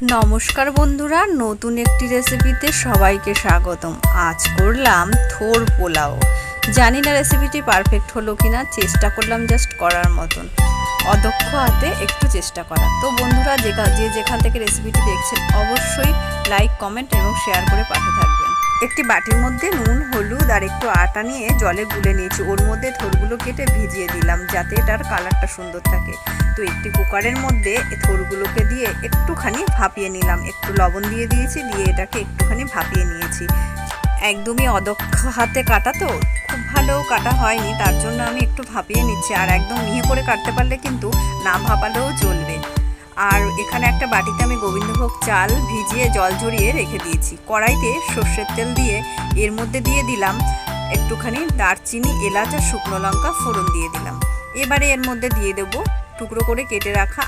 নমস্কার বন্ধুরা, নতুন একটি রেসিপিতে সবাইকে স্বাগতম। আজ করলাম থোর পোলাও। জানি না রেসিপিটি পারফেক্ট হলো কিনা, চেষ্টা করলাম জাস্ট করার মতন, অদক্ষ হাতে একটু চেষ্টা করা। তো বন্ধুরা যে যেখান থেকে রেসিপিটি দেখছেন অবশ্যই লাইক, কমেন্ট এবং শেয়ার করে পাশে থাকবেন। একটি বাটির মধ্যে নুন, হলুদ আর একটু আটা নিয়ে জলে গুলে নিয়েছি। ওর মধ্যে থোরগুলো কেটে ভিজিয়ে দিলাম যাতে এটার কালারটা সুন্দর থাকে। তো একটি কুকারের মধ্যে থোরগুলোকে দিয়ে একটুখানি ভাপিয়ে নিলাম। একটু লবণ দিয়ে দিয়েছি, দিয়ে এটাকে একটুখানি ভাপিয়ে নিয়েছি। একদমই অদক্ষ হাতে কাটা, তো খুব ভালো কাটা হয়নি, তার জন্য আমি একটু ভাপিয়ে নিচ্ছি। আর একদম মিহি করে কাটতে পারলে কিন্তু না ভাপালেও চলবে। আর এখানে একটা বাটিতে আমি গোবিন্দভোগ চাল ভিজিয়ে জল ঝরিয়ে রেখে দিয়েছি। কড়াইতে সর্ষের তেল দিয়ে এর মধ্যে দিয়ে দিলাম একটুখানি দারচিনি, এলাচ আর শুকনো লঙ্কা ফোড়ন দিয়ে দিলাম। এবারে এর মধ্যে দিয়ে দেবো টুকরো করে কেটে রাখা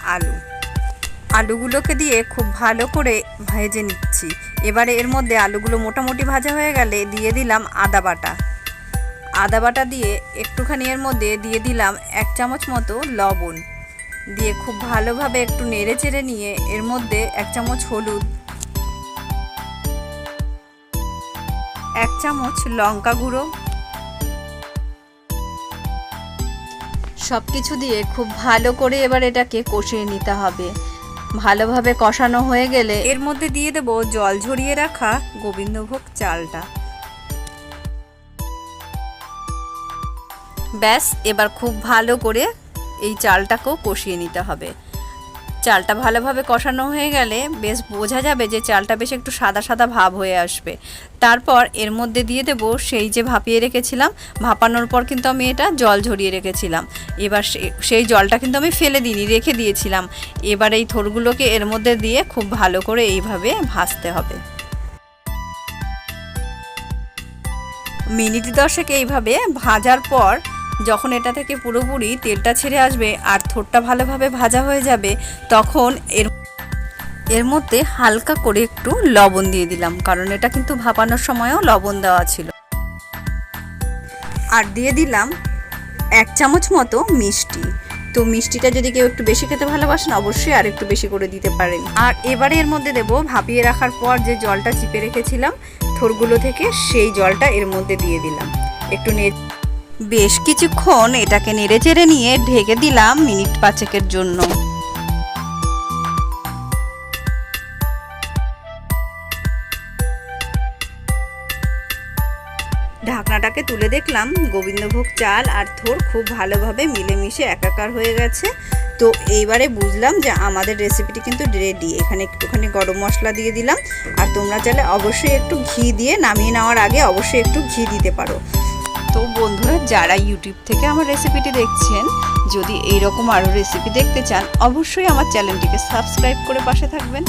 আলুগুলোকে দিয়ে খুব ভালো করে ভেজে নিচ্ছি। এবারে এর মধ্যে আলুগুলো মোটামুটি ভাজা হয়ে গেলে দিয়ে দিলাম আদা বাটা দিয়ে একটুখানি এর মধ্যে দিয়ে দিলাম 1 চামচ মতো লবণ দিয়ে খুব ভালোভাবে একটু নেড়ে চেড়ে নিয়ে এর মধ্যে 1 চামচ হলুদ, 1 চামচ লঙ্কা গুঁড়ো সব কিছু দিয়ে খুব ভালো করে এবার এটাকে কষিয়ে নিতে হবে। ভালোভাবে কষানো হয়ে গেলে এর মধ্যে দিয়ে দেব জল ঝরিয়ে রাখা গোবিন্দভোগ চালটা। ব্যাস, এবার খুব ভালো করে এই চালটাকেও কষিয়ে নিতে হবে। চালটা ভালোভাবে কষানো হয়ে গেলে বেশ বোঝা যাবে যে চালটা বেশ একটু সাদা সাদা ভাব হয়ে আসবে। তারপর এর মধ্যে দিয়ে দেব সেই যে ভাপিয়ে রেখেছিলাম, ভাপানোর পর কিন্তু আমি এটা জল ঝরিয়ে রেখেছিলাম। এবার সেই জলটা কিন্তু আমি ফেলে দিইনি, রেখে দিয়েছিলাম। এবার এই থোরগুলোকে এর মধ্যে দিয়ে খুব ভালো করে এইভাবে ভাজতে হবে। মিনিট 10 এইভাবে ভাজার পর যখন এটা থেকে পুরোপুরি তেলটা ছেড়ে আসবে আর থোরটা ভালোভাবে ভাজা হয়ে যাবে, তখন এর মধ্যে হালকা করে একটু লবণ দিয়ে দিলাম, কারণ এটা কিন্তু ভাপানোর সময়ও লবণ দেওয়া ছিল। আর দিয়ে দিলাম 1 চামচ মতো মিষ্টি। তো মিষ্টিটা যদি কেউ একটু বেশি খেতে ভালোবাসেন অবশ্যই আর একটু বেশি করে দিতে পারেন। আর এবারে এর মধ্যে দেব ভাপিয়ে রাখার পর যে জলটা চিপে রেখেছিলাম থোরগুলো থেকে, সেই জলটা এর মধ্যে দিয়ে দিলাম। একটু বেশ কিছুক্ষণ এটাকে নেড়ে চেড়ে নিয়ে ঢেকে দিলাম মিনিট 5 জন্য। ঢাকনাটাকে তুলে দেখলাম গোবিন্দভোগ চাল আর থোর খুব ভালোভাবে মিলেমিশে একাকার হয়ে গেছে। তো এইবারে বুঝলাম যে আমাদের রেসিপিটি কিন্তু রেডি। এখানে একটুখানি গরম মশলা দিয়ে দিলাম। আর তোমরা চাইলে অবশ্যই একটু ঘি দিয়ে নামিয়ে নেওয়ার আগে অবশ্যই একটু ঘি দিতে পারো। তো বন্ধুরা, যারা ইউটিউব থেকে আমার রেসিপিটি দেখছেন, যদি এইরকম আরও রেসিপি দেখতে চান অবশ্যই আমার চ্যানেলটিকে সাবস্ক্রাইব করে পাশে থাকবেন।